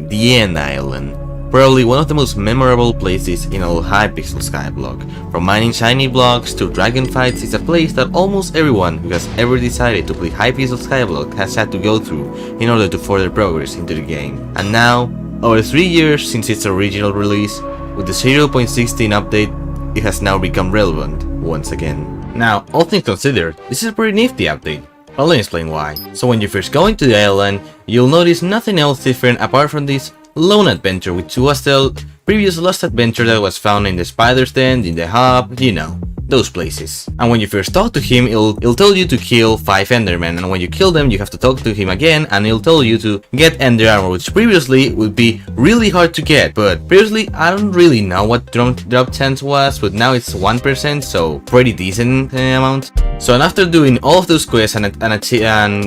the End Island. Probably one of the most memorable places in all Hypixel Skyblock. From mining shiny blocks to dragon fights, it's a place that almost everyone who has ever decided to play Hypixel Skyblock has had to go through in order to further progress into the game. And now, over 3 years since its original release, with the 0.16 update, it has now become relevant once again. Now, all things considered, this is a pretty nifty update. But let me explain why. So when you first go into the island, you'll notice nothing else different apart from this lone adventure, which was the previous lost adventure that was found in the spider's den, in the hub, you know, those places. And when you first talk to him, he'll tell you to kill 5 Endermen, and when you kill them, you have to talk to him again, and he'll tell you to get Ender Armor, which previously would be really hard to get. But previously, I don't really know what drop chance was, but now it's 1%, so pretty decent amount. So and after doing all of those quests and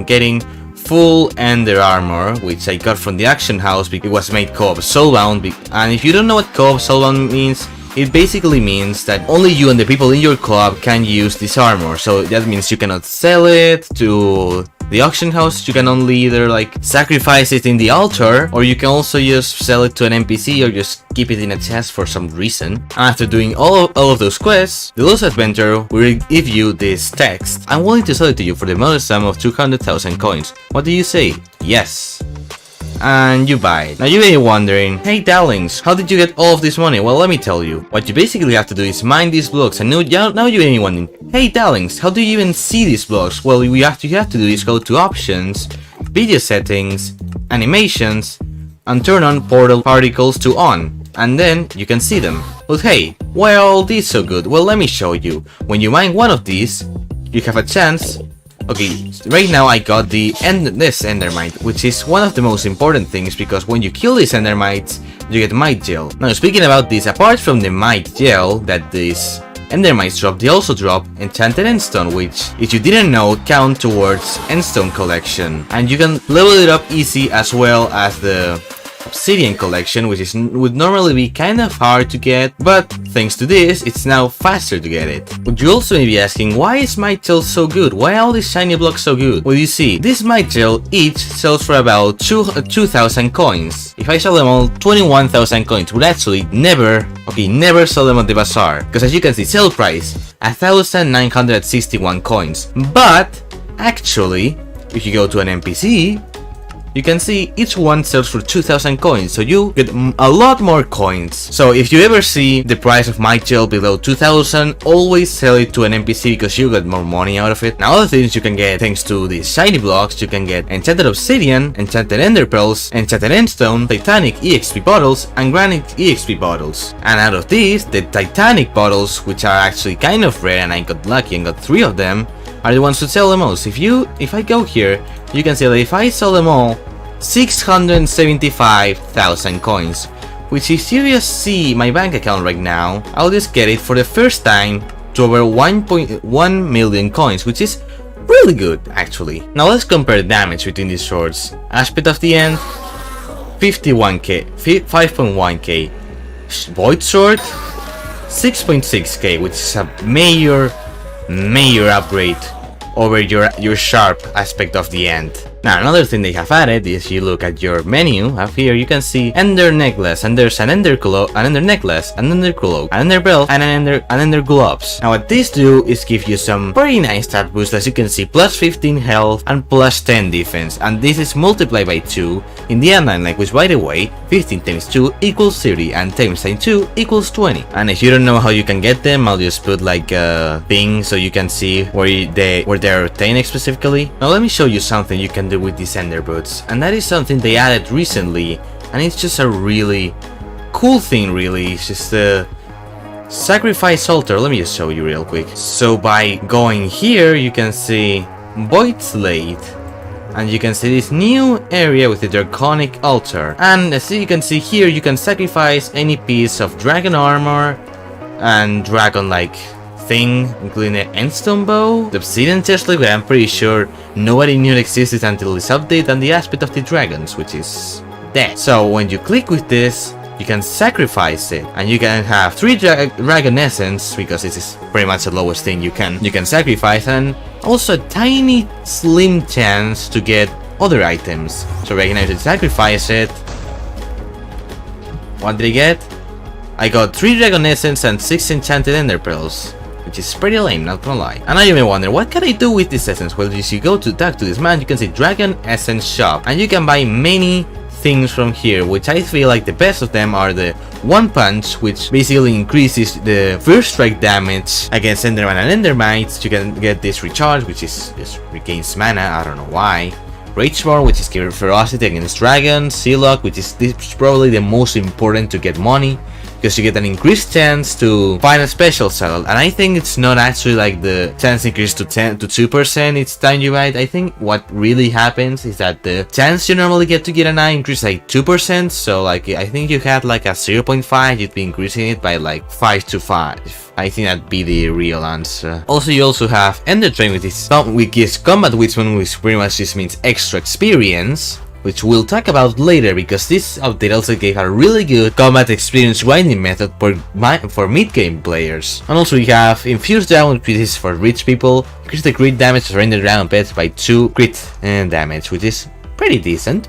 getting full Ender Armor, which I got from the Action House because it was made co-op soulbound, and if you don't know what co-op soulbound means, it basically means that only you and the people in your co-op can use this armor. So that means you cannot sell it to the auction house, you can only either like sacrifice it in the altar, or you can also just sell it to an NPC or just keep it in a chest for some reason. And after doing all of those quests, the Lost Adventure will give you this text: "I'm willing to sell it to you for the modest sum of 200,000 coins. What do you say?" Yes. And you buy it. Now you may be wondering, hey darlings, how did you get all of this money? Well, let me tell you. What you basically have to do is mine these blocks, and now you may be wondering, hey darlings, how do you even see these blocks? Well, you have to do is go to options, video settings, animations, and turn on portal particles to on, and then you can see them. But hey, why are all these so good? Well, let me show you. When you mine one of these, you have a chance. Okay, right now I got this Endermite, which is one of the most important things, because when you kill these Endermites, you get Mite Gel. Now speaking about this, apart from the Mite Gel that these Endermites drop, they also drop Enchanted Endstone, which, if you didn't know, count towards Endstone collection. And you can level it up easy, as well as the Obsidian collection, which would normally be kind of hard to get, but thanks to this, it's now faster to get it. But you also may be asking, why is Mite Gel so good? Why are all these shiny blocks so good? Well, you see, this Mite Gel each sells for about 2,000 coins. If I sell them all, 21,000 coins would actually never sell them at the bazaar, because as you can see, sell price 1,961 coins. But actually, if you go to an NPC, you can see each one sells for 2,000 coins, so you get a lot more coins. So if you ever see the price of Mite Gel below 2,000, always sell it to an NPC because you get more money out of it. Now other things you can get thanks to these shiny blocks, you can get Enchanted Obsidian, Enchanted Ender Pearls, Enchanted Endstone, Titanic EXP bottles, and Granite EXP bottles. And out of these, the Titanic bottles, which are actually kind of rare and I got lucky and got 3 of them, are the ones who sell the most. If I go here, you can see that if I sell them all, 675,000 coins, which if you just see my bank account right now, I'll just get it for the first time to over 1.1 million coins, which is really good actually. Now let's compare the damage between these swords. Aspect of the End, 51k, 5.1k. Void Sword, 6.6k, which is a major upgrade over your sharp Aspect of the End. Now another thing they have added is, if you look at your menu up here, you can see Ender Necklace, and there's an Ender Necklace, an Ender Cloak, an Ender Belt, and an Ender Gloves. Now what these do is give you some pretty nice stat boost, as you can see, plus 15 health and plus 10 defense, and this is multiplied by 2 in the End Island, which by the way, 15 times 2 equals 30, and times 2 equals 20. And if you don't know how you can get them, I'll just put like a thing so you can see where they're obtained specifically. Now let me show you something you can do with these Ender Boots, and that is something they added recently, and it's just a really cool thing really. It's just a sacrifice altar. Let me just show you real quick. So by going here, you can see Void Slate, and you can see this new area with the Draconic altar, and as you can see here, you can sacrifice any piece of dragon armor and dragon like thing, including the Endstone Bow, the Obsidian Chestplate, but I'm pretty sure nobody knew it existed until this update, and the Aspect of the Dragons, which is dead. So when you click with this, you can sacrifice it, and you can have 3 Dragon Essence, because this is pretty much the lowest thing you can sacrifice, and also a tiny slim chance to get other items. So right now, if you sacrifice it, what did I get? I got 3 Dragon Essence and 6 Enchanted Ender Pearls, which is pretty lame, not gonna lie. And now you may wonder, what can I do with this essence? Well, if you go to talk to this man, you can say Dragon Essence Shop, and you can buy many things from here, which I feel like the best of them are the One Punch, which basically increases the first strike damage against Enderman and Endermites. You can get this recharge, which is regains mana, I don't know why. Rageborne, which is ferocity against dragons. Zealot, which is probably the most important to get money, because you get an increased chance to find a special Zealot, and I think it's not actually like the chance increase to 2% each time you buy it. I think what really happens is that the chance you normally get to get an eye increase like 2%, so like I think you had like a 0.5, you'd be increasing it by like 5 to 5. I think that'd be the real answer. Also, you also have Ender Train, which is combat wisdom, which pretty much just means extra experience, which we'll talk about later, because this update also gave a really good combat experience grinding method for mid-game players. And also we have Infused Down, which is for rich people, increase the crit damage of rendered round pets by 2 crit damage, which is pretty decent.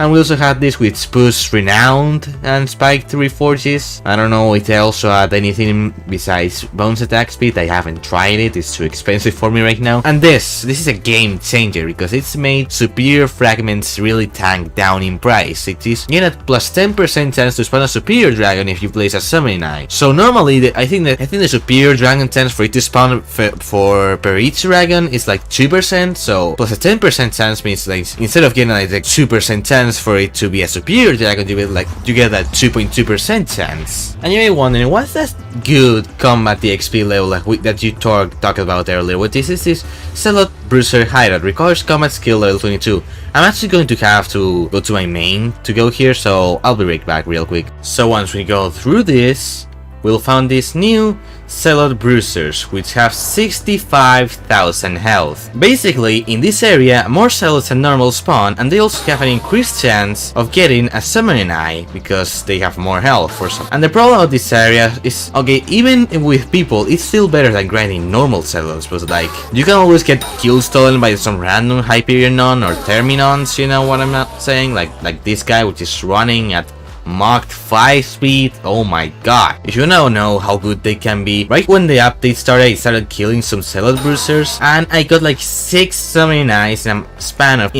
And we also had this with Spoo's Renowned and Spiked Reforges. I don't know if they also had anything besides bounce attack speed. I haven't tried it, it's too expensive for me right now. And this is a game changer, because it's made superior fragments really tank down in price. It is you get a plus 10% chance to spawn a superior dragon if you place a summoning eye. So normally I think the superior dragon chance for it to spawn for per each dragon is like 2%, so plus a 10% chance means like instead of getting like 2% chance for it to be a superior dragon, you get that 2.2% chance. And you may wonder, what's that good combat XP level that you talked about earlier? What this is Zealot Bruiser Hideout, requires combat skill level 22. I'm actually going to have to go to my main to go here, so I'll be right back real quick. So once we go through this, we'll find these new Zealot Bruisers, which have 65,000 health. Basically, in this area, more Zealots than normal spawn, and they also have an increased chance of getting a summoning eye, because they have more health for some. And the problem of this area is, okay, even with people, it's still better than grinding normal Zealots, but like, you can always get kills stolen by some random Hyperion or Terminons, you know what I'm not saying? Like this guy, which is running at Mach 5 speed. Oh my god. If you now know how good they can be, right when the update started, I started killing some Zealot Bruisers, and I got like 6 summoning eyes in a span of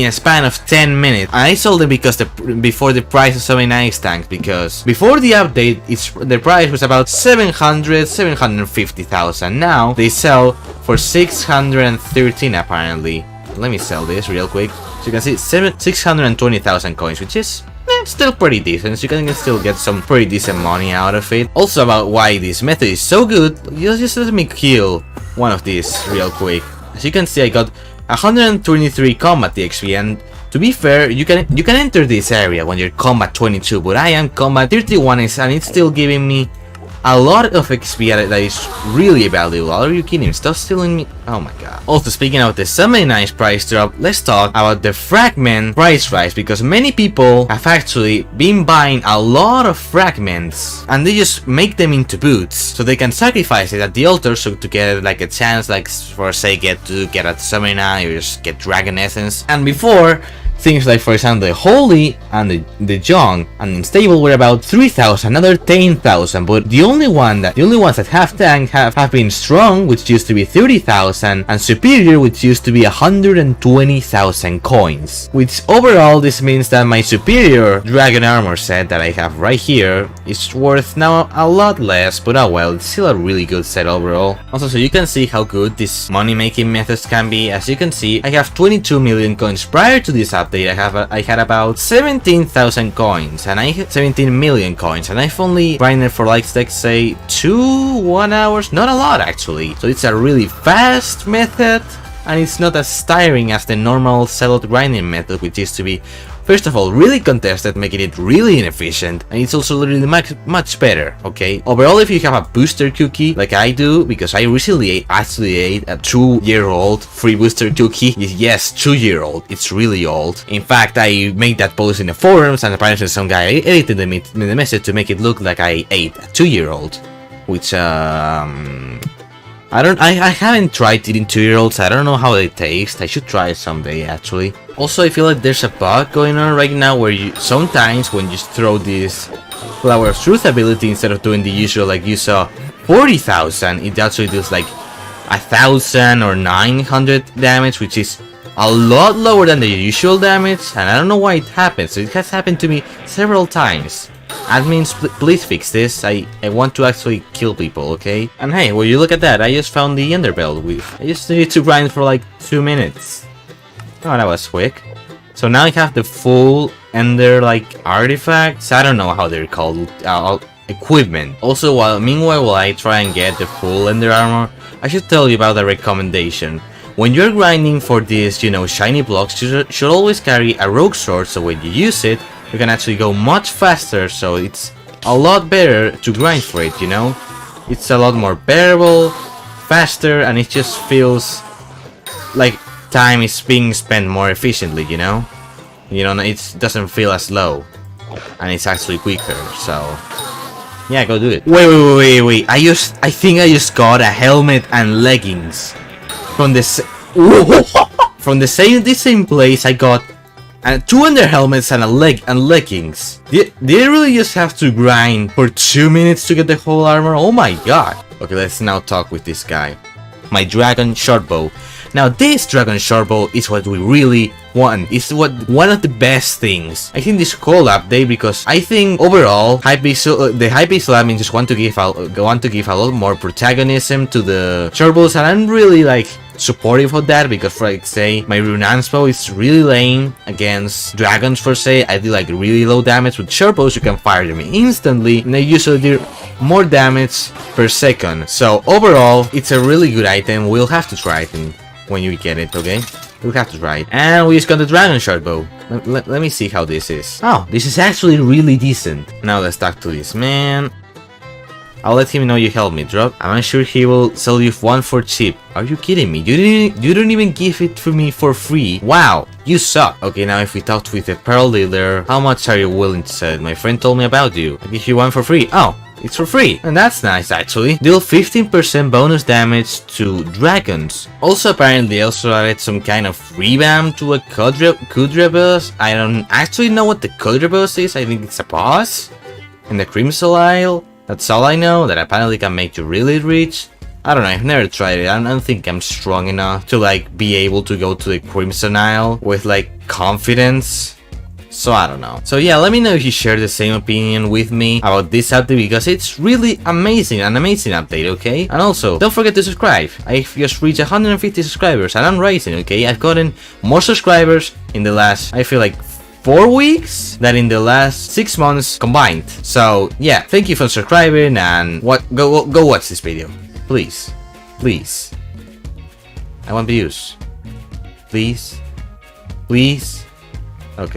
10 minutes. And I sold them because before the price of summoning eyes tanked, because before the update the price was about 750,000. Now they sell for 613 apparently. Let me sell this real quick. So you can see 620,000 coins, which is still pretty decent. You can still get some pretty decent money out of it. Also, about why this method is so good, just let me kill one of these real quick. As you can see, I got 123 combat XP, and to be fair, you can enter this area when you're combat 22, but I am combat 31, and it's still giving me a lot of XP that is really valuable. Are you kidding? Stop stealing me. Oh my god. Also, speaking of the summoning eyes price drop, let's talk about the fragment price rise, because many people have actually been buying a lot of fragments and they just make them into boots so they can sacrifice it at the altar, so to get like a chance, like for say get a summoning eye or just get dragon essence. And before, things like, for example, the Holy and the Young and Unstable were about 3,000, another 10,000, but the only ones that have tanked have been Strong, which used to be 30,000, and Superior, which used to be 120,000 coins. Which overall, this means that my Superior Dragon Armor set that I have right here is worth now a lot less, but oh well, it's still a really good set overall. Also, so you can see how good these money-making methods can be. As you can see, I have 22 million coins. Prior to this update, I had about 17,000 coins, and I had 17 million coins, and I've only grinded for like, let's say 1 hours, not a lot actually. So it's a really fast method, and it's not as tiring as the normal Zealot grinding method, which is to be, first of all, really contested, making it really inefficient, and it's also really much better, okay? Overall, if you have a booster cookie, like I do, because I recently actually ate a 2-year-old free booster cookie. Yes, 2-year-old, it's really old. In fact, I made that post in the forums, and apparently some guy edited the message to make it look like I ate a 2-year-old, which, I haven't tried eating 2-year-olds. I don't know how they taste. I should try it someday, actually. Also, I feel like there's a bug going on right now where you sometimes when you throw this Flower of Truth ability, instead of doing the usual, like you saw 40,000, it actually does like 1,000 or 900 damage, which is a lot lower than the usual damage, and I don't know why it happens. So it has happened to me several times. Admins, please fix this. I want to actually kill people, okay? And hey, will you look at that? I just found the Ender Bell. I just needed to grind for like 2 minutes. Oh, that was quick. So now I have the full Ender like artifacts. I don't know how they're called. Equipment. Also, meanwhile I try and get the full Ender armor, I should tell you about a recommendation. When you're grinding for these, you know, shiny blocks, you should always carry a rogue sword, so when you use it, you can actually go much faster, so it's a lot better to grind for it, you know? It's a lot more bearable, faster, and it just feels like time is being spent more efficiently, you know? You know, it doesn't feel as slow, and it's actually quicker, so... yeah, go do it. Wait. I think I just got a helmet and leggings. From the same place I got 2 Ender helmets and leggings. Did I really just have to grind for 2 minutes to get the whole armor? Oh my god. Okay, let's now talk with this guy. My Dragon Shortbow. Now this Dragon Shortbow is what we really want. It's one of the best things. I think this whole update, because I think overall the Hypixel admin just want to give a lot more protagonism to the Shortbows, and I'm really like supportive of that, because for like say my Runance bow is really lame against dragons per se. I do like really low damage. With Shortbows you can fire them instantly, and they usually do more damage per second. So overall it's a really good item. We'll have to try it when you get it, okay? We'll have to try it. And we just got the Dragon Shortbow. Let me see how this is. Oh, this is actually really decent. Now let's talk to this man. I'll let him know you helped me, drop. I'm sure he will sell you one for cheap. Are you kidding me? You don't even give it to me for free. Wow, you suck. Okay, now if we talked with the Pearl Dealer, how much are you willing to sell? My friend told me about you. I'll give you one for free. Oh, it's for free. And that's nice, actually. Deal 15% bonus damage to dragons. Also, apparently, they also added some kind of revamp to a Kuudra boss. I don't actually know what the Kuudra boss is. I think it's a boss in the Crimson Isle. That's all I know, that apparently can make you really rich. I don't know, I've never tried it. I don't think I'm strong enough to like be able to go to the Crimson Isle with like confidence. So I don't know. So yeah, let me know if you share the same opinion with me about this update, because it's really amazing, an amazing update, okay? And also, don't forget to subscribe. I've just reached 150 subscribers and I'm rising, okay? I've gotten more subscribers in the last, I feel like, 4 weeks than in the last 6 months combined. So yeah, thank you for subscribing, and go watch this video, please. I want views, please. Okay.